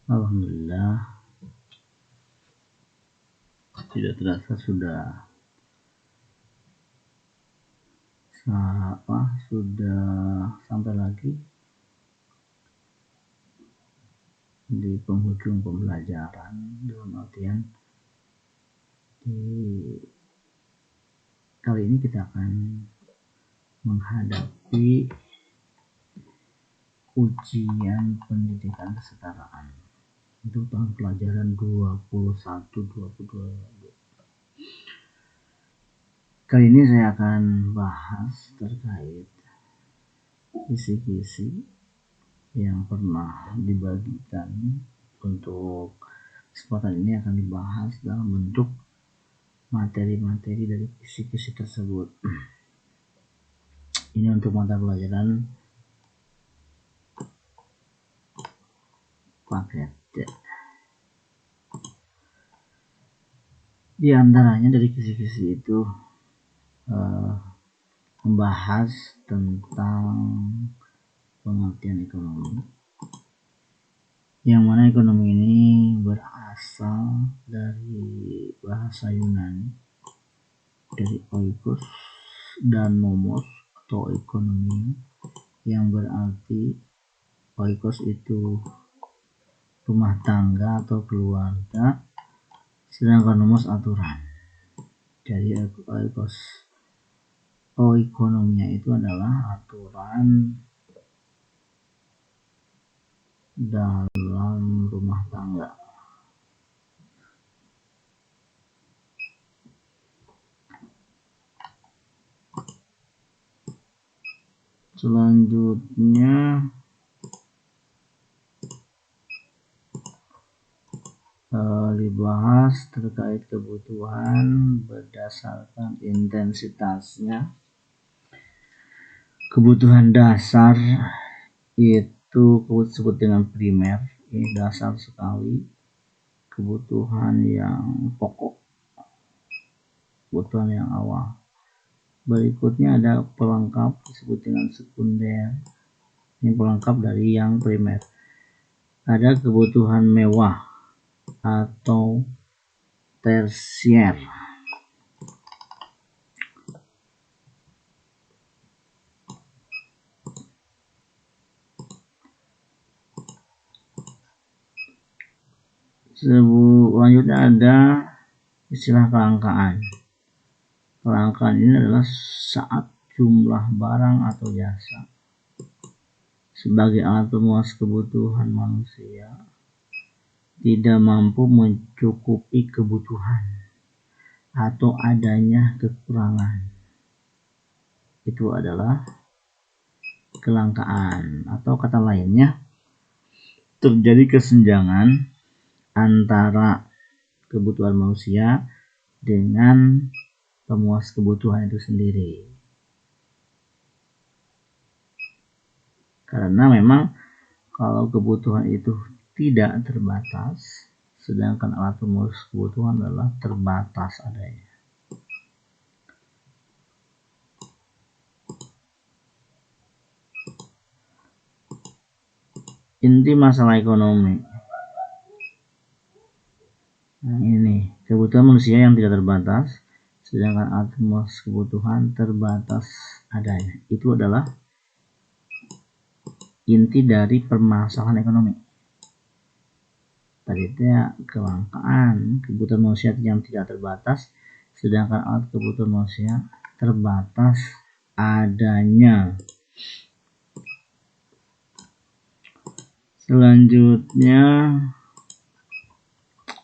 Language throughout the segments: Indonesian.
Alhamdulillah, tidak terasa sudah sampai lagi di penghujung pembelajaran, dalam artian kali ini kita akan menghadapi ujian pendidikan kesetaraan untuk tahun pelajaran 21-22. Kali ini saya akan bahas terkait kisi-kisi yang pernah dibagikan. Untuk kesempatan ini akan dibahas dalam bentuk materi-materi dari kisi-kisi tersebut. Ini untuk mata pelajaran paket. Di antaranya dari kisi-kisi itu membahas tentang pengertian ekonomi, yang mana ekonomi ini berasal dari bahasa Yunani, dari oikos dan nomos atau ekonomi, yang berarti oikos itu rumah tangga atau keluarga, sedangkan nomos aturan. Jadi oikonomia itu adalah aturan dalam rumah tangga. Selanjutnya dibahas terkait kebutuhan berdasarkan intensitasnya. Kebutuhan dasar itu disebut dengan primer, ini dasar sekali, kebutuhan yang pokok, kebutuhan yang awal. Berikutnya ada pelengkap, disebut dengan sekunder, ini pelengkap dari yang primer. Ada kebutuhan mewah atau tersier. Selanjutnya ada istilah kelangkaan. Kelangkaan ini adalah saat jumlah barang atau jasa sebagai alat pemuas kebutuhan manusia tidak mampu mencukupi kebutuhan atau adanya kekurangan. Itu adalah kelangkaan, atau kata lainnya terjadi kesenjangan antara kebutuhan manusia dengan pemuas kebutuhan itu sendiri. Karena memang kalau kebutuhan itu tidak terbatas, sedangkan alat pemuas kebutuhan adalah terbatas adanya. Inti masalah ekonomi. Nah, ini kebutuhan manusia yang tidak terbatas, sedangkan alat pemuas kebutuhan terbatas adanya. Itu adalah inti dari permasalahan ekonomi. Tadi itu ya, kelangkaan, kebutuhan manusia yang tidak terbatas, sedangkan alat kebutuhan manusia terbatas adanya. Selanjutnya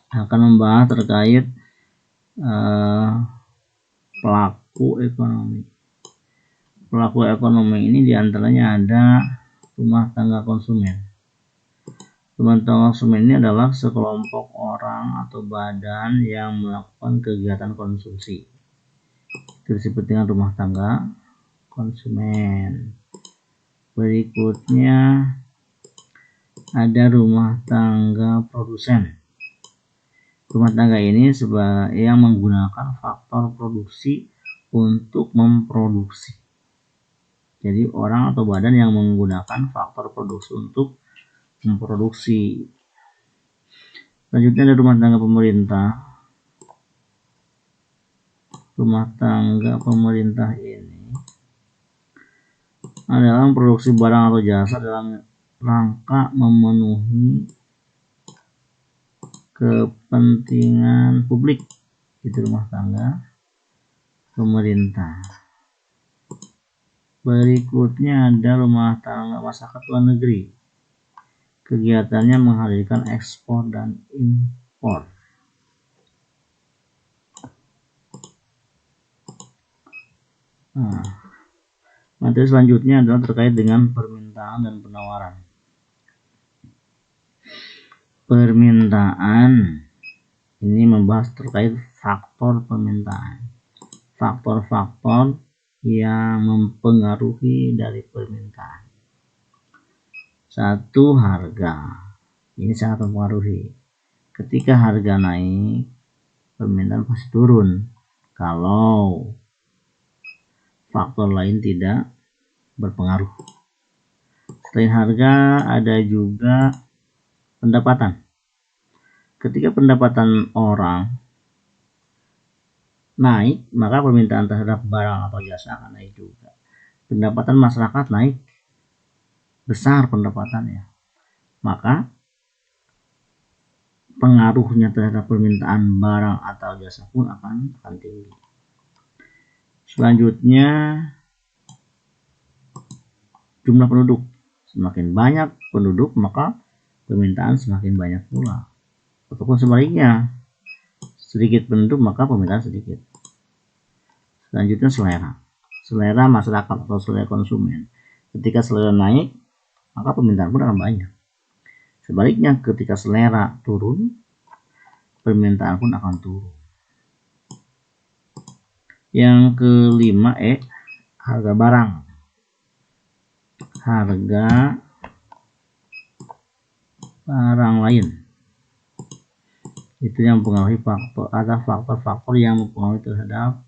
akan membahas terkait pelaku ekonomi. Pelaku ekonomi ini diantaranya ada rumah tangga konsumen. Rumah tangga konsumen ini adalah sekelompok orang atau badan yang melakukan kegiatan konsumsi. Itu disebut dengan rumah tangga konsumen. Berikutnya ada rumah tangga produsen. Rumah tangga ini yang menggunakan faktor produksi untuk memproduksi. Jadi orang atau badan yang menggunakan faktor produksi untuk memproduksi. Selanjutnya ada rumah tangga pemerintah. Rumah tangga pemerintah ini adalah produksi barang atau jasa dalam rangka memenuhi kepentingan publik. Itu rumah tangga pemerintah. Berikutnya ada rumah tangga masyarakat luar negeri. Kegiatannya menghadirkan ekspor dan impor. Materi selanjutnya adalah terkait dengan permintaan dan penawaran. Permintaan ini membahas terkait faktor permintaan. Faktor-faktor yang mempengaruhi dari permintaan. Satu, harga. Ini sangat mempengaruhi. Ketika harga naik, permintaan pasti turun. Kalau faktor lain tidak berpengaruh. Selain harga, ada juga pendapatan. Ketika pendapatan orang naik, maka permintaan terhadap barang atau jasa akan naik juga. Pendapatan masyarakat naik, besar pendapatannya, maka pengaruhnya terhadap permintaan barang atau jasa pun akan tinggi. Selanjutnya, jumlah penduduk. Semakin banyak penduduk, maka permintaan semakin banyak pula. Ataupun sebaliknya, sedikit penduduk maka permintaan sedikit. Selanjutnya, selera. Selera masyarakat atau selera konsumen. Ketika selera naik, maka permintaan pun akan banyak. Sebaliknya, ketika selera turun, permintaan pun akan turun. Yang kelima, harga barang. Harga barang lain. Itu yang mempengaruhi faktor. Ada faktor-faktor yang mempengaruhi terhadap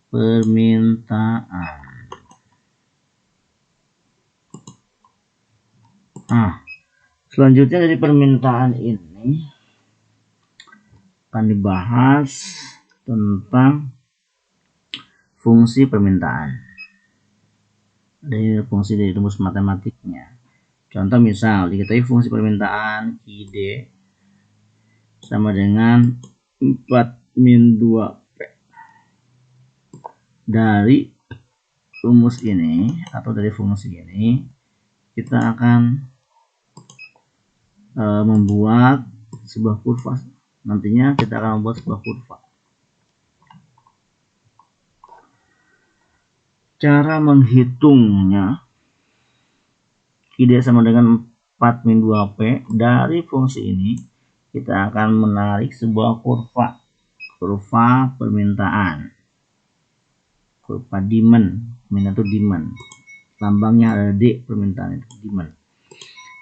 permintaan. Selanjutnya dari permintaan ini akan dibahas tentang fungsi permintaan. Dari fungsi dari rumus matematiknya. Contoh misal, diketahui fungsi permintaan QD sama dengan 4-2P. Dari rumus ini atau dari fungsi ini, kita akan membuat sebuah kurva. Nantinya kita akan membuat sebuah kurva. Cara menghitungnya, QD sama dengan 4-2P. Dari fungsi ini kita akan menarik sebuah kurva permintaan, kurva demand. Permintaan itu demand, lambangnya ada D, permintaan itu demand.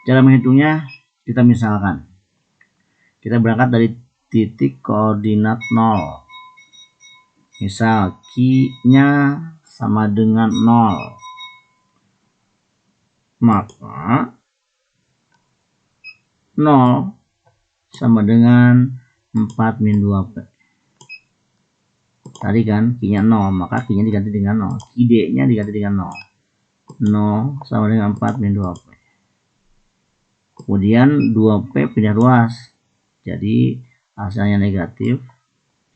Cara menghitungnya, kita misalkan kita berangkat dari titik koordinat 0. Misal Q-nya sama dengan 0, maka 0 sama dengan 4-2P. Tadi kan Q-nya 0, maka Q-nya diganti dengan 0, QD-nya diganti dengan 0. 0 sama dengan 4-2P. Kemudian 2P pindah ruas, jadi hasilnya negatif,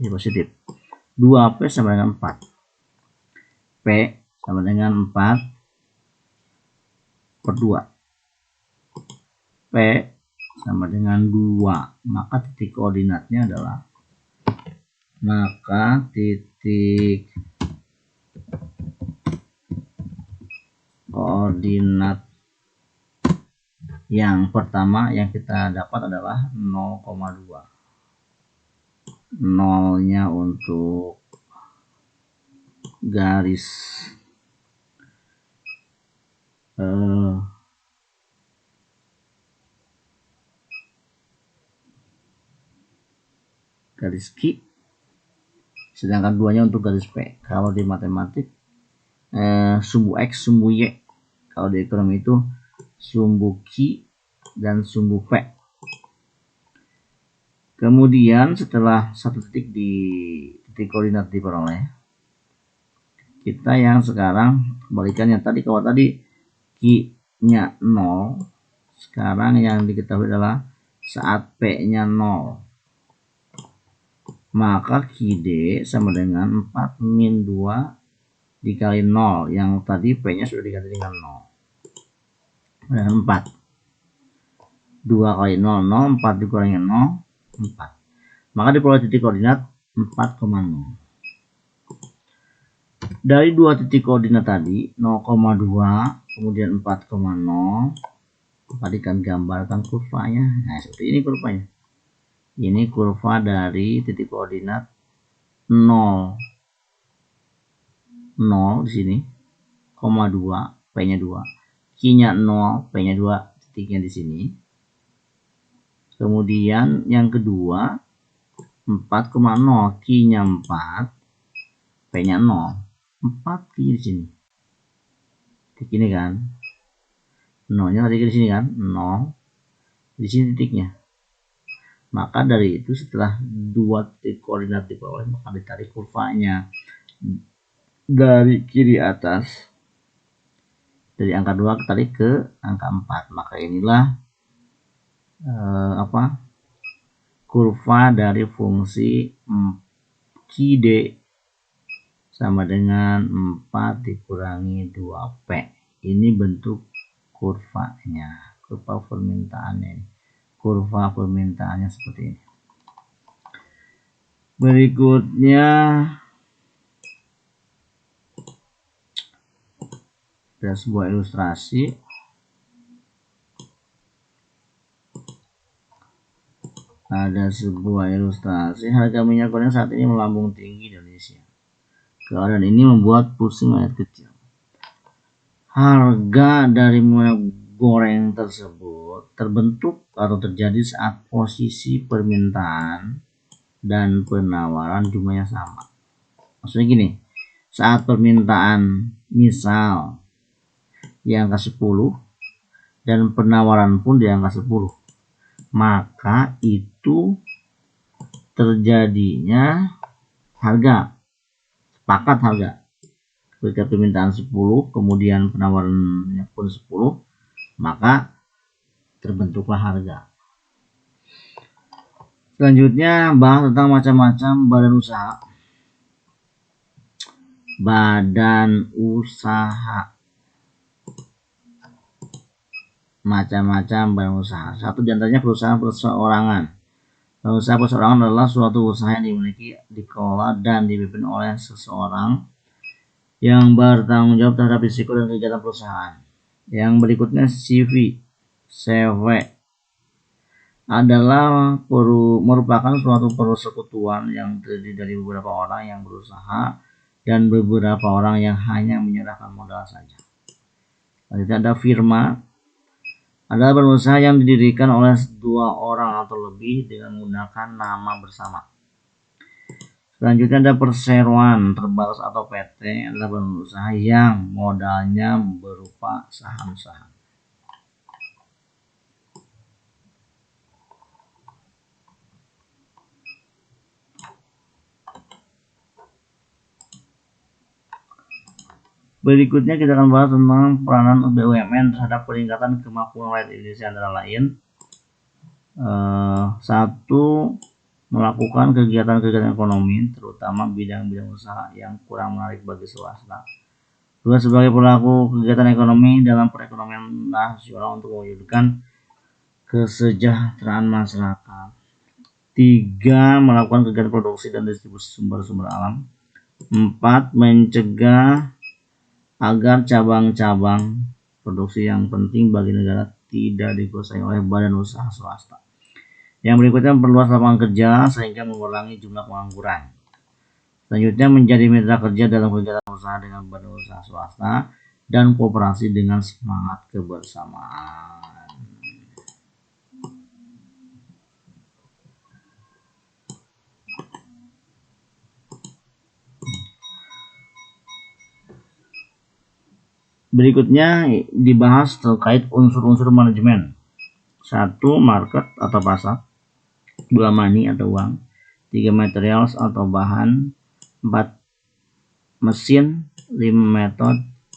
jadi positif. 2P sama dengan 4. P sama dengan 4/2. P sama dengan 2. Maka titik koordinatnya adalah koordinat yang pertama yang kita dapat adalah 0,2. 0-nya untuk garis Q, sedangkan 2-nya untuk garis P. Kalau di matematik sumbu X, sumbu Y. Kalau di ekonomi itu sumbu Q dan sumbu P. Kemudian setelah satu titik di titik koordinat diperoleh, kita yang sekarang kembalikannya tadi, kalau tadi Q-nya 0, sekarang yang diketahui adalah saat P-nya 0, maka QD sama dengan 4 min 2 dikali 0, yang tadi P-nya sudah diganti dengan 0, dan 4. 2 kali 0, 0, 4 dikurangi 0, 4. Maka diperoleh titik koordinat 4,0. Dari dua titik koordinat tadi 0,2 kemudian 4,0, tadi kan gambarkan kurvanya. Nah, seperti ini kurvanya. Ini kurva dari titik koordinat 0 di sini, 2, P-nya 2, Q-nya 0, P-nya 2, titiknya di sini. Kemudian yang kedua 4,0, Q-nya 4, P-nya 0, 4 Q di sini. Titik ini kan. 0-nya tadi di sini kan, 0. Di sini titiknya. Maka dari itu setelah dua titik koordinat diperoleh, maka ditarik kurvanya dari kiri atas, dari angka 2 ditarik ke angka 4. Maka inilah kurva dari fungsi QD sama dengan 4 dikurangi 2P. Ini bentuk kurvanya, kurva permintaannya ini. Kurva permintaannya seperti ini. Berikutnya ada sebuah ilustrasi. Harga minyak goreng saat ini melambung tinggi di Indonesia. Keadaan ini membuat pusing rakyat kecil. Harga dari minyak goreng tersebut terbentuk atau terjadi saat posisi permintaan dan penawaran jumlahnya sama. Maksudnya gini, saat permintaan misal di angka 10 dan penawaran pun di angka 10, maka itu terjadinya harga, sepakat harga. Ketika permintaan 10 kemudian penawarannya pun 10, maka terbentuklah harga. Selanjutnya bahas tentang macam-macam badan usaha. Macam-macam badan usaha. Satu diantaranya perusahaan perseorangan. Usaha perseorangan adalah suatu usaha yang dimiliki, dikelola, dan dipimpin oleh seseorang yang bertanggung jawab terhadap risiko dan kegiatan perusahaan. Yang berikutnya CV adalah merupakan suatu persekutuan yang terdiri dari beberapa orang yang berusaha dan beberapa orang yang hanya menyerahkan modal saja. Selanjutnya ada firma, adalah berusaha yang didirikan oleh 2 orang atau lebih dengan menggunakan nama bersama. Selanjutnya ada perseroan terbatas atau PT, adalah berusaha yang modalnya berupa saham-saham. Berikutnya kita akan bahas tentang peranan BUMN terhadap peningkatan kemampuan rakyat Indonesia, antara lain 1. Melakukan kegiatan-kegiatan ekonomi, terutama bidang-bidang usaha yang kurang menarik bagi swasta. 2. Sebagai pelaku kegiatan ekonomi dalam perekonomian nasional untuk mewujudkan kesejahteraan masyarakat. 3. Melakukan kegiatan produksi dan distribusi sumber-sumber alam. 4. Mencegah agar cabang-cabang produksi yang penting bagi negara tidak dikuasai oleh badan usaha swasta. Yang berikutnya, memperluas lapangan kerja sehingga mengurangi jumlah pengangguran. Selanjutnya, menjadi mitra kerja dalam kegiatan usaha dengan badan usaha swasta dan kooperasi dengan semangat kebersamaan. Berikutnya dibahas terkait unsur-unsur manajemen. 1. Market atau pasar. 2 money atau uang, 3 materials atau bahan, 4 mesin, 5 method,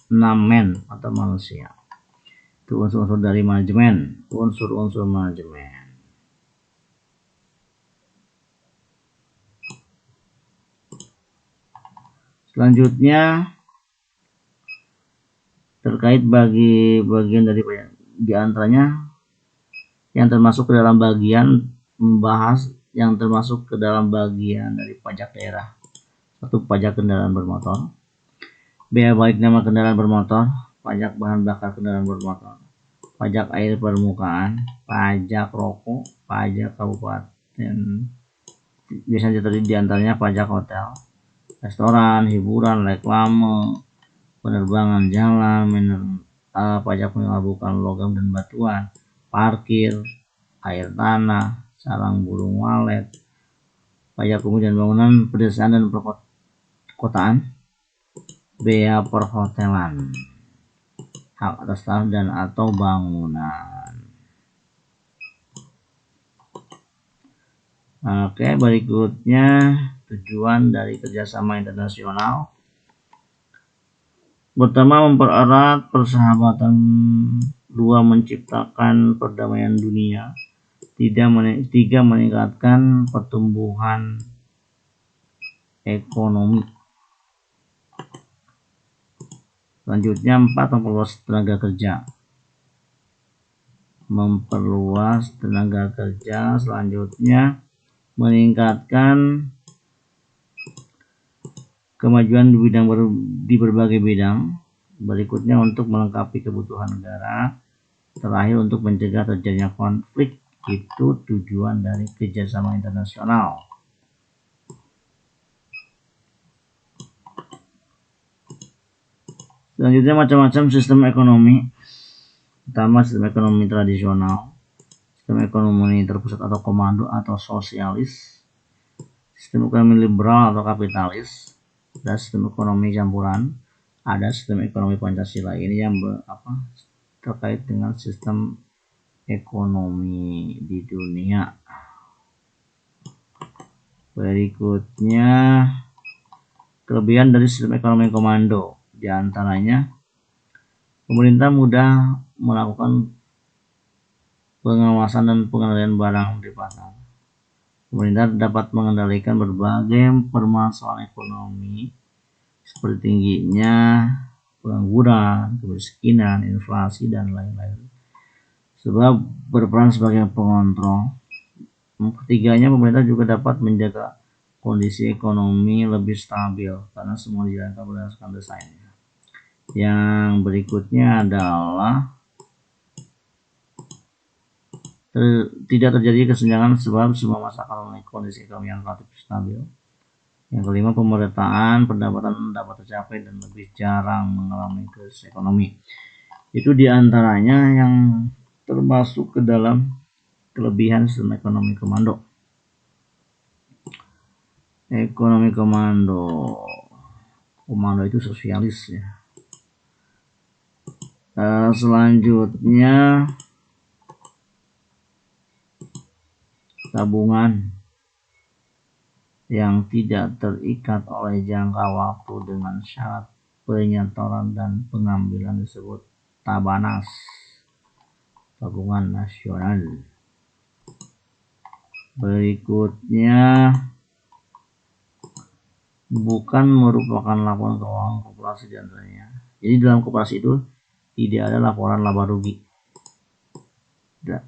6 men atau manusia. Itu unsur-unsur dari manajemen, unsur-unsur manajemen. Selanjutnya terkait bagi bagian dari diantaranya yang termasuk ke dalam bagian membahas yang termasuk ke dalam bagian dari pajak daerah. 1. Pajak kendaraan bermotor, bea balik nama kendaraan bermotor, pajak bahan bakar kendaraan bermotor, pajak air permukaan, pajak rokok, pajak kabupaten, biasanya terdiri diantaranya pajak hotel, restoran, hiburan, reklame, penerbangan jalan, pajak pengelabungan logam dan batuan, parkir, air tanah, sarang burung walet, pajak umum dan bangunan, pedesaan dan perkotaan, bea perhotelan, hak atas tanah dan atau bangunan. Oke, berikutnya tujuan dari kerjasama internasional. Pertama, mempererat persahabatan. 2. Menciptakan perdamaian dunia. 3. Meningkatkan pertumbuhan ekonomi. Selanjutnya 4. Memperluas tenaga kerja. Selanjutnya meningkatkan kemajuan di berbagai bidang. Berikutnya untuk melengkapi kebutuhan negara. Terakhir untuk mencegah terjadinya konflik. Itu tujuan dari kerjasama internasional. Selanjutnya macam-macam sistem ekonomi. Pertama, sistem ekonomi tradisional, sistem ekonomi terpusat atau komando atau sosialis, sistem ekonomi liberal atau kapitalis, dan sistem ekonomi campuran. Ada sistem ekonomi Pancasila. Ini yang terkait dengan sistem ekonomi di dunia. Berikutnya kelebihan dari sistem ekonomi komando. Di antaranya pemerintah mudah melakukan pengawasan dan pengendalian barang di pasar. Pemerintah dapat mengendalikan berbagai permasalahan ekonomi seperti tingginya pengangguran, kemiskinan, inflasi, dan lain-lain. Sebab berperan sebagai pengontrol. Ketiganya, pemerintah juga dapat menjaga kondisi ekonomi lebih stabil karena semua dijalankan berdasarkan desainnya. Yang berikutnya adalah tidak terjadi kesenjangan sebab semua masyarakat memiliki kondisi ekonomi yang relatif stabil. Yang kelima, pemerataan pendapatan dapat tercapai dan lebih jarang mengalami krisis ekonomi. Itu diantaranya yang termasuk ke dalam kelebihan sistem ekonomi komando. Ekonomi komando itu sosialis ya. Selanjutnya tabungan yang tidak terikat oleh jangka waktu dengan syarat penyetoran dan pengambilan disebut Tabanas, tabungan nasional. Berikutnya bukan merupakan laporan keuangan koperasi diantaranya. Jadi dalam koperasi itu tidak ada laporan laba rugi.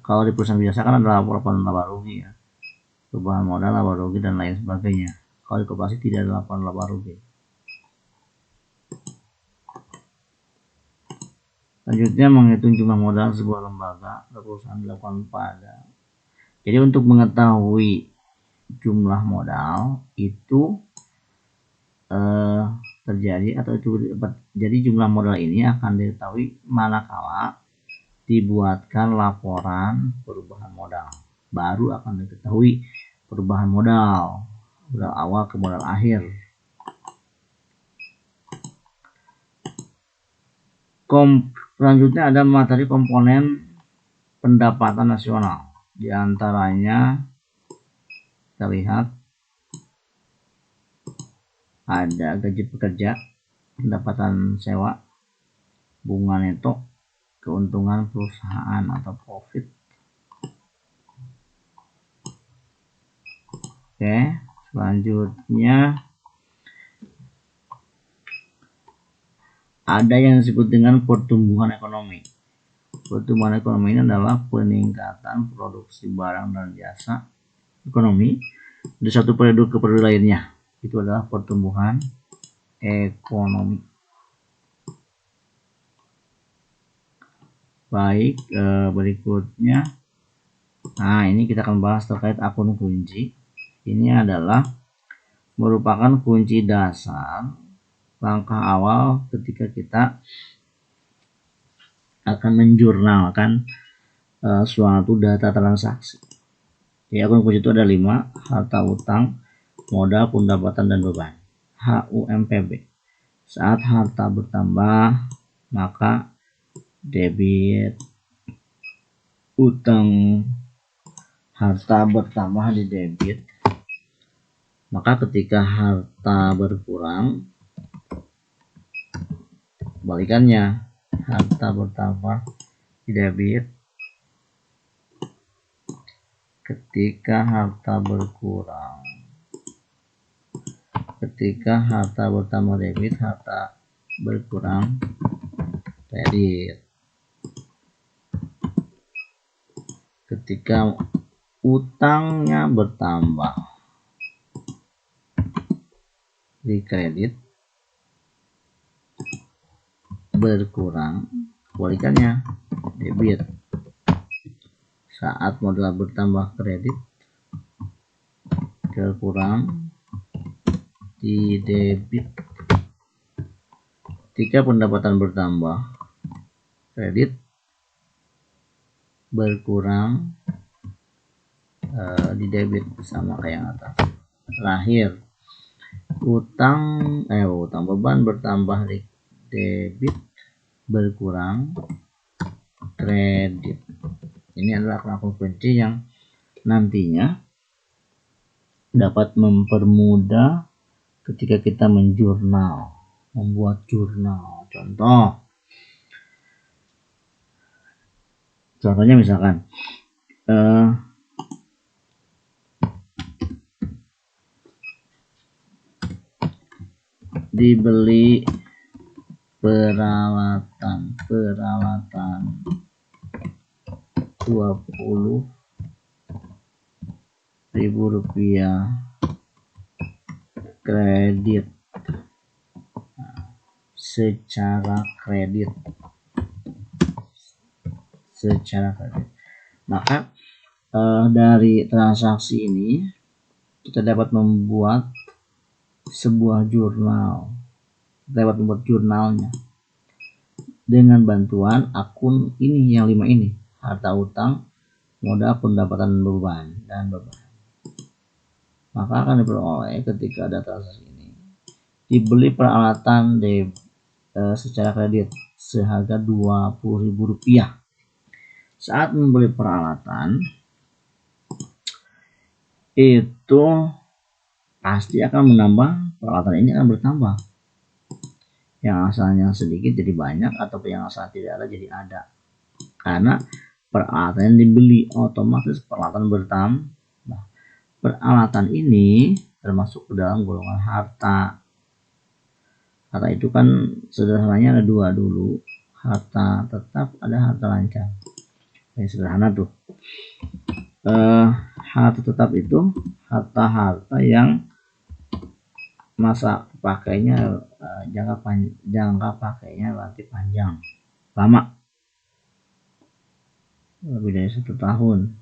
Kalau di perusahaan biasa kan ada laporan laba rugi ya, perubahan modal, laba rugi, dan lain sebagainya. Kalau di koperasi tidak ada laporan laba rugi. Selanjutnya menghitung jumlah modal sebuah lembaga atau perusahaan dilakukan pada. Jadi untuk mengetahui jumlah modal itu terjadi atau itu jadi jumlah modal ini akan diketahui manakala dibuatkan laporan perubahan modal. Baru akan diketahui perubahan modal awal ke modal akhir. Selanjutnya ada materi komponen pendapatan nasional. Di antaranya kita lihat ada gaji pekerja, pendapatan sewa, bunga neto, keuntungan perusahaan atau profit. Oke, selanjutnya ada yang disebut dengan pertumbuhan ekonomi. Pertumbuhan ekonomi ini adalah peningkatan produksi barang dan jasa ekonomi dari satu periode ke periode lainnya. Itu adalah pertumbuhan ekonomi. Baik, berikutnya. Nah, ini kita akan bahas terkait akun kunci. Ini adalah merupakan kunci dasar, langkah awal ketika kita akan menjurnalkan suatu data transaksi. Di akun kunci itu ada 5: harta utang, modal, pendapatan, dan beban. HUMPB. Saat harta bertambah, maka debit. Utang harta bertambah di debit. Maka ketika harta berkurang, kebalikannya, harta bertambah di debit. Ketika harta berkurang, ketika harta bertambah debit, harta berkurang kredit. Ketika utangnya bertambah di kredit, berkurang, kebalikannya debit. Saat modal bertambah kredit, berkurang di debit. Ketika pendapatan bertambah kredit, berkurang di debit, sama kayak yang atas. Terakhir, utang beban bertambah di debit, berkurang kredit. Ini adalah akun kunci yang nantinya dapat mempermudah ketika kita menjurnal, membuat jurnal. Contohnya misalkan dibeli peralatan 20.000 rupiah kredit, secara kredit. Maka dari transaksi ini kita dapat membuat sebuah jurnal, dapat membuat jurnalnya dengan bantuan akun ini, yang 5 ini: harta utang, modal, pendapatan, beban, dan beban. Maka akan diperoleh ketika ada transaksi ini. Dibeli peralatan secara kredit seharga 20.000 rupiah. Saat membeli peralatan itu pasti akan menambah, peralatan ini akan bertambah. Yang asalnya sedikit jadi banyak, atau yang asalnya tidak ada jadi ada. Karena peralatan yang dibeli, otomatis peralatan bertambah. Peralatan ini termasuk ke dalam golongan harta. Harta itu kan sederhananya ada 2 dulu. Harta tetap, ada harta lancang. Ini sederhana tuh. Harta tetap itu harta-harta yang masa pakainya jangka pakainya relatif panjang, lama, lebih dari 1 tahun.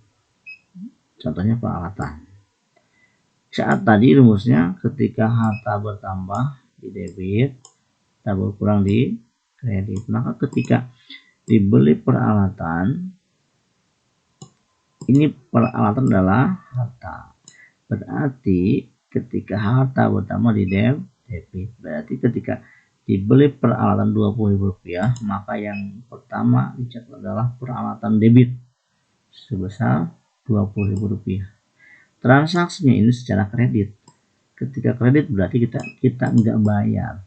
Contohnya peralatan. Saat tadi rumusnya, ketika harta bertambah di debit, harta berkurang di kredit. Maka ketika dibeli peralatan, ini peralatan adalah harta. Berarti ketika harta bertambah di debit, berarti ketika dibeli peralatan 20.000 rupiah, maka yang pertama dicatat adalah peralatan debit sebesar 20.000 rupiah. transaksinya ini secara kredit. Ketika kredit berarti kita nggak bayar.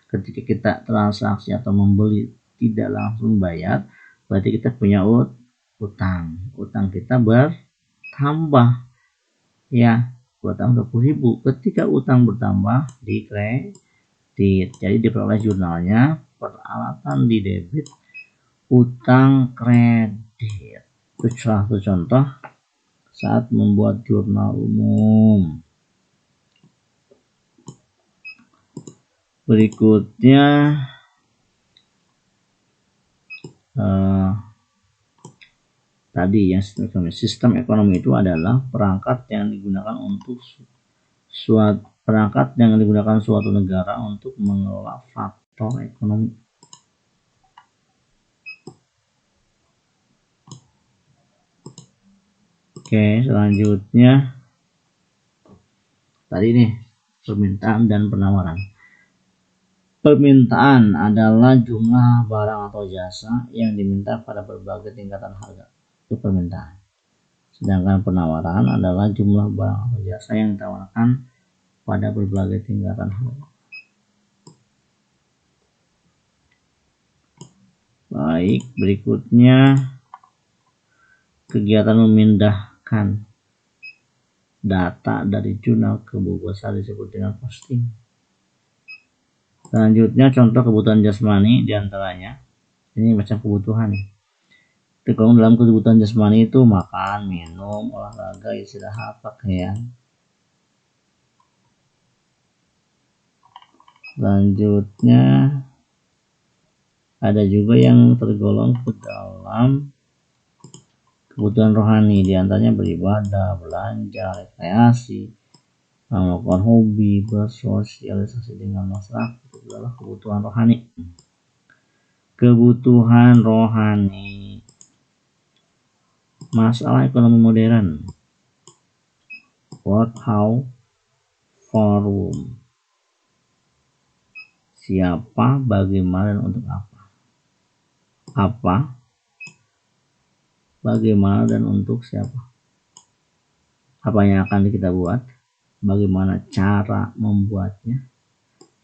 Ketika kita transaksi atau membeli tidak langsung bayar, berarti kita punya utang. Utang kita bertambah, ya, utang 20.000. Ketika utang bertambah di kredit, jadi diperoleh jurnalnya peralatan di debit, utang kredit. Itu salah satu contoh saat membuat jurnal umum. Berikutnya tadi yang sistem ekonomi itu adalah perangkat yang digunakan suatu negara untuk mengelola faktor ekonomi. Oke, selanjutnya tadi nih permintaan dan penawaran. Permintaan adalah jumlah barang atau jasa yang diminta pada berbagai tingkatan harga. Itu permintaan. Sedangkan penawaran adalah jumlah barang atau jasa yang ditawarkan pada berbagai tingkatan harga. Baik, berikutnya kegiatan memindahkan data dari jurnal ke buku besar disebut dengan posting. Selanjutnya contoh kebutuhan jasmani diantaranya. Ini macam kebutuhan. Kalau dalam kebutuhan jasmani itu makan, minum, olahraga, istirahat, pakaian. Selanjutnya ada juga yang tergolong ke dalam kebutuhan rohani, diantaranya beribadah, belanja, rekreasi, melakukan hobi, bersosialisasi dengan masyarakat. Itu adalah kebutuhan rohani. Kebutuhan rohani. Masalah ekonomi modern. What, how, forum. Siapa, bagaimana, dan untuk apa. Apa, bagaimana, dan untuk siapa. Apa yang akan kita buat, bagaimana cara membuatnya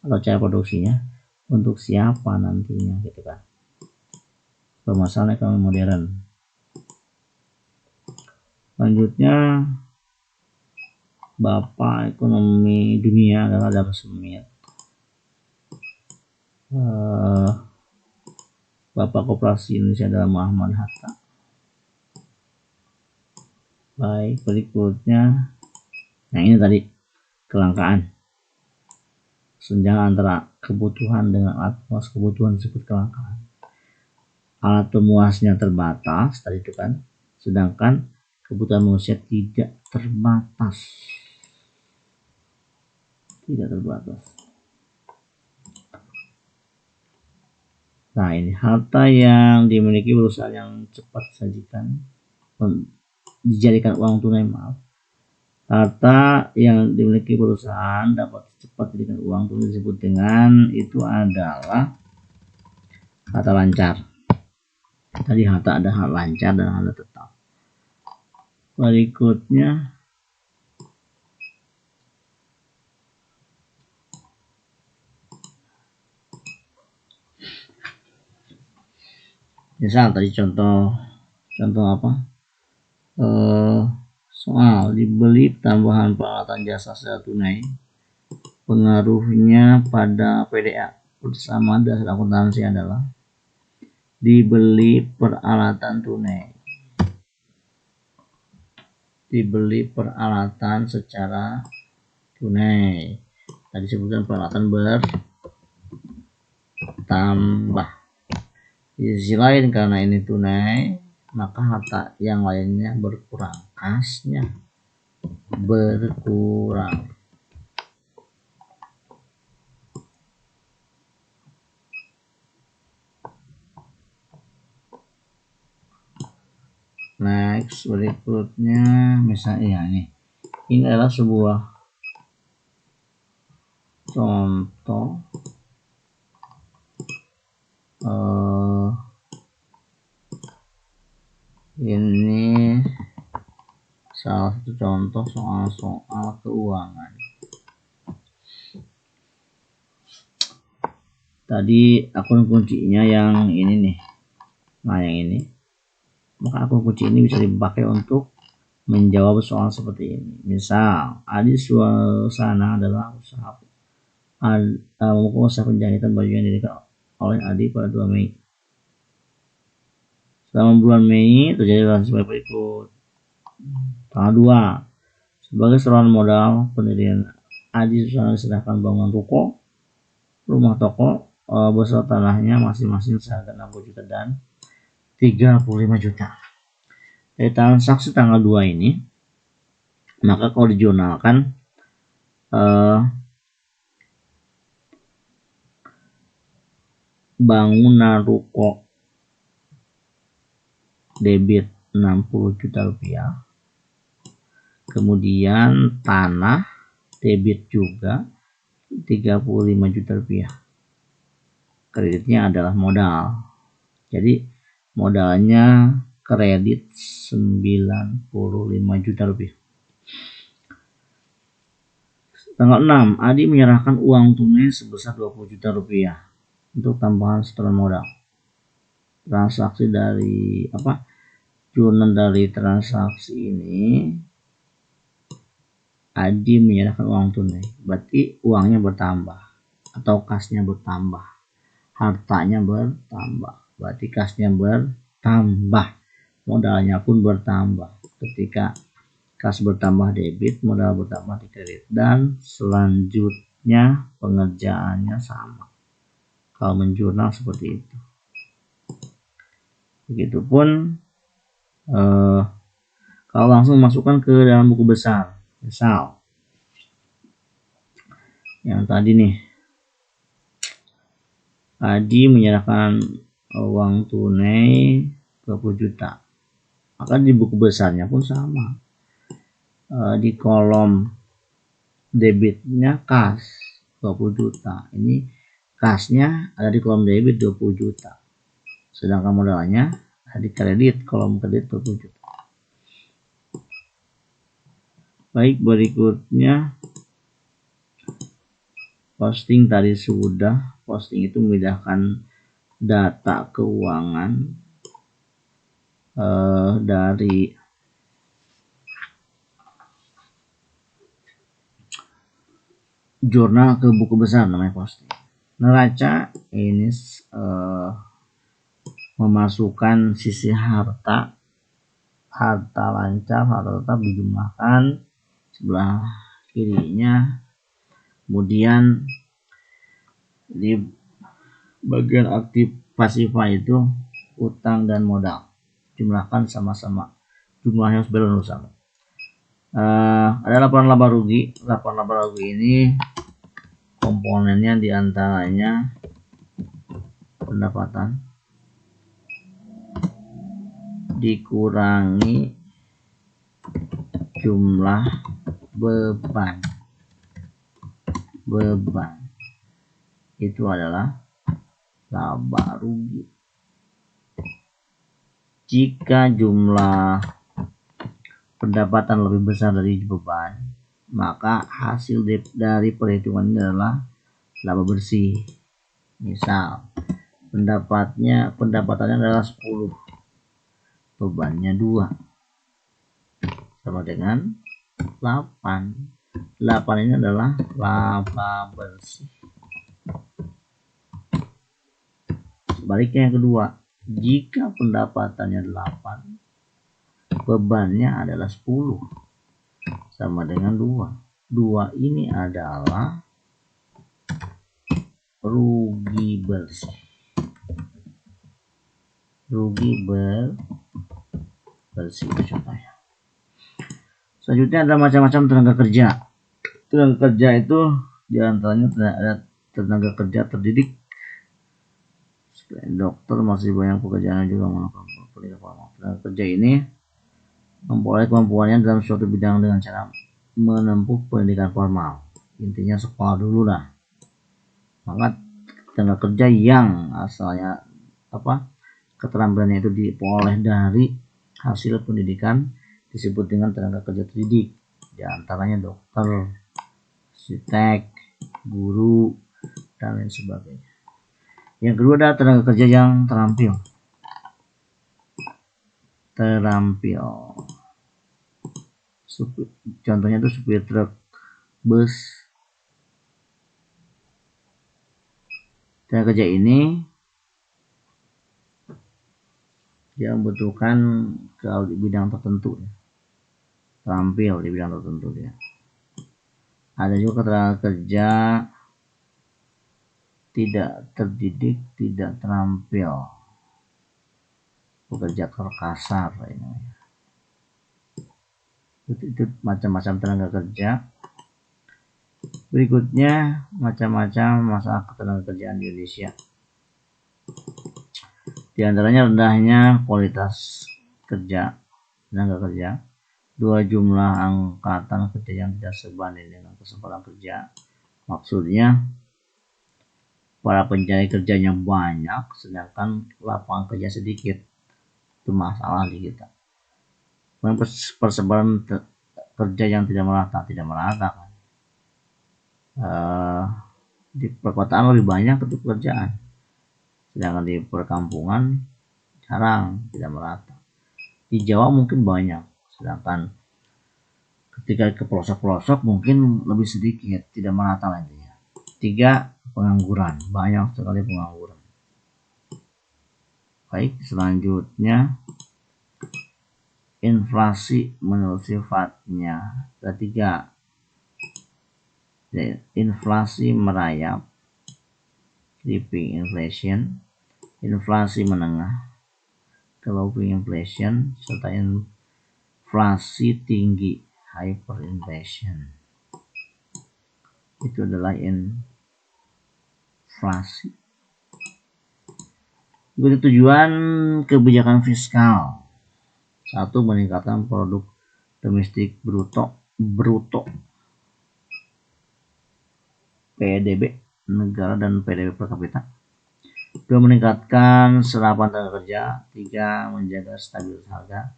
atau cara produksinya, untuk siapa nantinya, gitu kan. Permasalahan ekonomi modern. Selanjutnya Bapak ekonomi dunia adalah Adam Smith. Bapak Koperasi Indonesia adalah Muhammad Hatta. Baik, berikutnya, nah ini tadi kelangkaan. Senjangan antara kebutuhan dengan alat pemuas kebutuhan disebut kelangkaan. Alat pemuasnya terbatas tadi itu kan, sedangkan kebutuhan manusia tidak terbatas. Tidak terbatas. Nah ini harta yang dimiliki perusahaan yang cepat dijadikan uang tunai, harta yang dimiliki perusahaan dapat cepat dijadikan uang tunai disebut dengan itu adalah harta lancar. Tadi harta ada harta lancar dan harta tetap. Berikutnya misal tadi contoh apa, soal dibeli tambahan peralatan jasa secara tunai, pengaruhnya pada PDA bersama dasar akuntansi adalah dibeli peralatan tunai, dibeli peralatan secara tunai. Tadi disebutkan peralatan bertambah. Di sisi lain karena ini tunai, maka harta yang lainnya berkurang, kasnya berkurang. Next, berikutnya misalnya ini adalah sebuah contoh ini salah satu contoh soal-soal keuangan. Tadi akun kuncinya yang ini nih. Nah, yang ini. Maka akun kunci ini bisa dipakai untuk menjawab soal seperti ini. Misal, Adi Suasana adalah usaha penjahitan baju yang didirikan oleh Adi pada 2 Mei. Selama bulan Mei terjadi hal sebagai berikut. Tanggal 2, sebagai setoran modal pendirian Adi Suasana diserahkan bangunan ruko, rumah toko beserta tanahnya masing-masing seharga 60 juta dan 35 juta. Dari transaksi tanggal 2 ini, maka kalau dijurnalkan bangunan ruko debit 60 juta rupiah, kemudian tanah debit juga 35 juta rupiah. Kreditnya adalah modal. Jadi modalnya kredit 95 juta rupiah. Tanggal 6, Adi menyerahkan uang tunai sebesar 20 juta rupiah untuk tambahan setoran modal. Transaksi dari jurnal dari transaksi ini, Adi menyerahkan uang tunai, berarti uangnya bertambah atau kasnya bertambah. Hartanya bertambah, berarti kasnya bertambah, modalnya pun bertambah. Ketika kas bertambah debit, modal bertambah di kredit, dan selanjutnya pengerjaannya sama. Kalau menjurnal seperti itu. Begitupun kalau langsung masukkan ke dalam buku besar, misal yang tadi nih, Adi menyerahkan uang tunai 20 juta, maka di buku besarnya pun sama. Di kolom debitnya kas 20 juta, ini kasnya ada di kolom debit 20 juta, sedangkan modalnya ada di kredit, kolom kredit 20 juta. Baik, berikutnya posting tadi sudah. Posting itu memindahkan data keuangan dari jurnal ke buku besar, namanya posting. Neraca ini memasukkan sisi harta lancar, harta tetap dijumlahkan sebelah kirinya, kemudian di bagian aktif pasifa itu utang dan modal jumlahkan sama-sama, jumlahnya harus benar sama. Ada laporan laba rugi. Laporan laba rugi ini komponennya diantaranya pendapatan dikurangi jumlah beban itu adalah laba rugi. Jika jumlah pendapatan lebih besar dari beban, maka hasil dari perhitungan ini adalah laba bersih. Misal pendapatannya adalah 10, bebannya 2, sama dengan 8. 8 ini adalah laba bersih. Sebaliknya yang kedua, jika pendapatannya 8, bebannya adalah 10, sama dengan 2. 2 ini adalah rugi bersih. Rugi bersih itu contohnya. Selanjutnya ada macam-macam tenaga kerja. Tenaga kerja itu diantaranya ada tenaga kerja terdidik. Selain dokter, masih banyak pekerjaan juga melakukan pendidikan formal. Tenaga kerja ini memperoleh kemampuannya dalam suatu bidang dengan cara menempuh pendidikan formal. Intinya sekolah dulu lah. Maka tenaga kerja yang asalnya keterampilannya itu diperoleh dari hasil pendidikan disebut dengan tenaga kerja terdidik, di antaranya dokter, arsitek, guru, dan lain sebagainya. Yang kedua adalah tenaga kerja yang terampil. Contohnya itu supir truk, bus. Tenaga kerja ini dia membutuhkan di bidang tertentu, terampil di bidang tertentu dia. Ada juga tenaga kerja tidak terdidik, tidak terampil, bekerja kasar ini. Itu macam-macam tenaga kerja. Berikutnya macam-macam masalah ketenaga kerjaan di Indonesia. Di antaranya rendahnya kualitas kerja, tenaga kerja, dua jumlah angkatan kerja yang tidak sebanding dengan kesempatan kerja. Maksudnya para pencari kerjanya banyak, sedangkan lapangan kerja sedikit. Itu masalah di kita. Persebaran kerja yang tidak merata kan. Di perkotaan lebih banyak pekerjaan, sedangkan di perkampungan jarang, tidak merata. Di Jawa mungkin banyak, sedangkan ketika ke pelosok-pelosok mungkin lebih sedikit, tidak merata intinya. 3, pengangguran, banyak sekali pengangguran. Baik, selanjutnya inflasi menurut sifatnya. Ketiga, inflasi merayap, creeping inflation, inflasi menengah, glowing inflation, serta inflasi tinggi, hyperinflation. Itu adalah inflasi. Tujuan kebijakan fiskal. 1, meningkatkan produk domestik bruto PDB negara dan PDB per kapita. 2, meningkatkan serapan tenaga kerja. 3, menjaga stabilitas harga.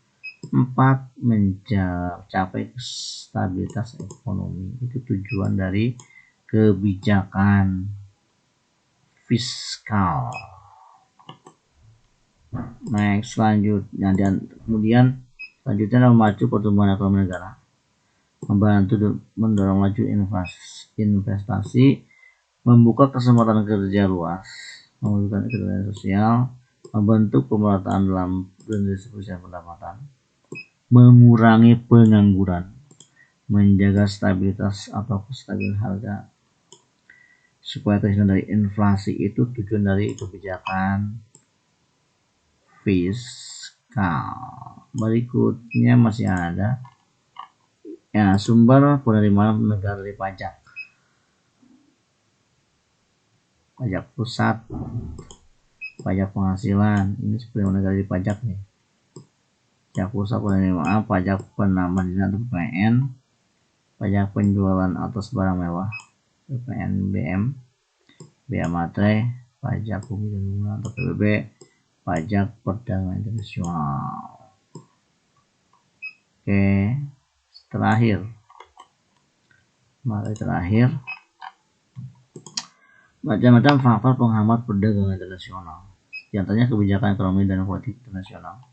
4, mencapai stabilitas ekonomi. Itu tujuan dari kebijakan fiskal. Next, selanjutnya kemudian selanjutnya memacu pertumbuhan ekonomi negara, membantu mendorong laju investasi, membuka kesempatan kerja luas, mewujudkan keadilan sosial, membentuk pemerataan dalam pendistribusian pendapatan, mengurangi pengangguran, menjaga stabilitas atau kestabilan harga supaya terhindar dari inflasi. Itu tujuan dari kebijakan fiskal. Berikutnya masih ada sumber penerimaan negara dari pajak. Pajak pusat, pajak penghasilan, ini penerimaan negara dari pajak nih. Pajak pusat penerimaan, pajak penambahan atau PPN, pajak penjualan atas barang mewah, PPNBM, bea materai, pajak bumi dan bangunan atau PBB, pajak perdagangan internasional. Oke, terakhir macam-macam faktor penghambat perdagangan internasional, di antaranya kebijakan ekonomi dan politik internasional,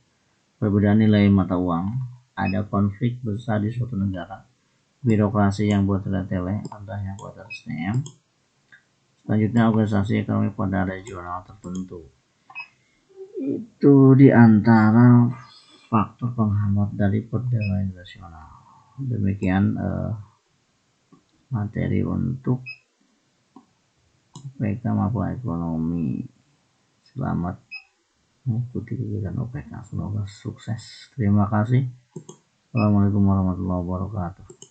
perbedaan nilai mata uang, ada konflik besar di suatu negara, birokrasi yang bertele-tele, rendahnya kualitas SDM, selanjutnya organisasi ekonomi pada regional tertentu. Itu diantara faktor penghambat dari perdagangan internasional. Demikian materi untuk UPK maupun ekonomi. Selamat mengikuti kegiatan UPK, semoga sukses. Terima kasih. Assalamualaikum warahmatullahi wabarakatuh.